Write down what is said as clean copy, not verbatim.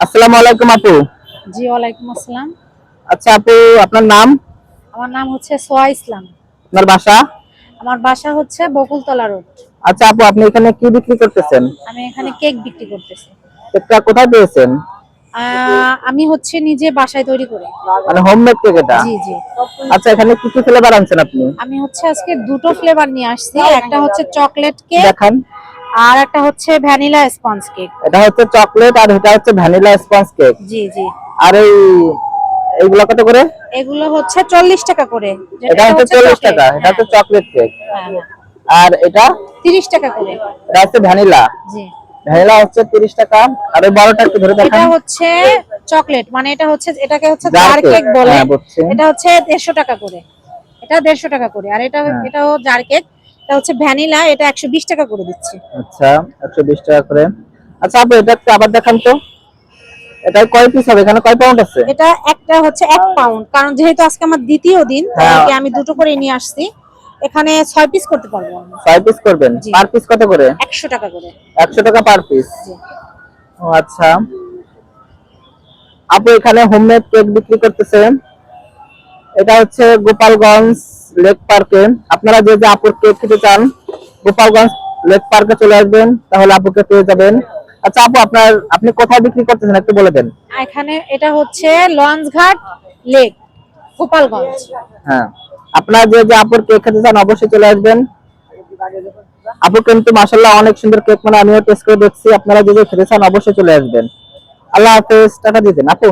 আসসালামু আলাইকুম আপু। জি ওয়ালাইকুম আসসালাম। আচ্ছা আপু, আপনার নাম? আমার নাম হচ্ছে সোয়া ইসলাম। আপনার বাসা? আমার বাসা হচ্ছে বকুলতলা রোড। আচ্ছা আপু, আপনি এখানে কি বিক্রি করতেছেন? আমি এখানে কেক বিক্রি করতেছি। কেকটা কোথায় পেয়েছেন? আমি হচ্ছে নিজে বাসায় তৈরি করি। মানে হোমমেড কেক এটা? জি জি। আচ্ছা, এখানে কি কি ফ্লেভার আনছেন আপনি? আমি হচ্ছে আজকে দুটো ফ্লেভার নিয়ে আসছি, একটা হচ্ছে চকলেট কেক দেখান। আর একটা হচ্ছে ভ্যানিলা স্পঞ্জ কেক। এটা হচ্ছে চকলেট আর এটা হচ্ছে ভ্যানিলা স্পঞ্জ কেক। জি জি। আর এইগুলা কত করে? এগুলো হচ্ছে 40 টাকা করে। এটা হচ্ছে 40 চকলেট, টাকা, এটা হচ্ছে চকলেট কেক। হ্যাঁ হ্যাঁ। আর এটা? 30 টাকা করে। এটা হচ্ছে ভ্যানিলা। জি। ভ্যানিলা হচ্ছে 30 টাকা। আর ওই বড়টা একটু ধরে দেখান। এটা হচ্ছে চকলেট, মানে এটা হচ্ছে, এটাকে হচ্ছে জার জার কেক, কেক বলে। হ্যাঁ বুঝছি। এটা হচ্ছে 150 টাকা করে। এটা 150 টাকা করে। আর এটা হ্যাঁ। এটাও জার কেক। এটা হচ্ছে ভ্যানিলা, এটা 120 টাকা করে দিচ্ছি। আচ্ছা, 120 টাকা করে। আচ্ছা আপু, এটা একটু আবার দেখান তো। এটা কয় পিস হবে? এখানে কয় পাউন্ড আছে? এটা একটা হচ্ছে 1 পাউন্ড, কারণ যেহেতু আজকে আমার দ্বিতীয় দিন তাই হ্যাঁ। আর কি আমি দুটো করে নিয়ে আসছি। এখানে 6 পিস করতে পারবো আমি। 6 পিস করবেন? জি। পার পিস কত করে? 100 টাকা করে। 100 টাকা পার পিস। জি। ও আচ্ছা। আপু এখানে হোমমেড কেক বিক্রি করতেছে। এটা হচ্ছে গোপালগঞ্জ লেক পার্কে। আপনারা যে যে আপুর কেক খেতে চান, গোপালগঞ্জ লেক পার্কে চলে আসবেন, তাহলে আপুকে পেয়ে যাবেন। আচ্ছা আপু, আপনি কোথায় বিক্রি করতেছেন একটু বলে দেন। এখানে এটা হচ্ছে লঞ্চঘাট লেক, গোপালগঞ্জ। হ্যাঁ, আপনারা যে যে আপুর কেক খেতে চান অবশ্যই চলে আসবেন। আপু কিন্তু মাশাআল্লাহ অনেক সুন্দর কেক, মানে আমিও টেস্ট করে দেখছি। আপনারা যে যে খেতে চান অবশ্যই চলে আসবেন। আল্লাহ হাফেজ, টাটা দিয়ে দেন আপু।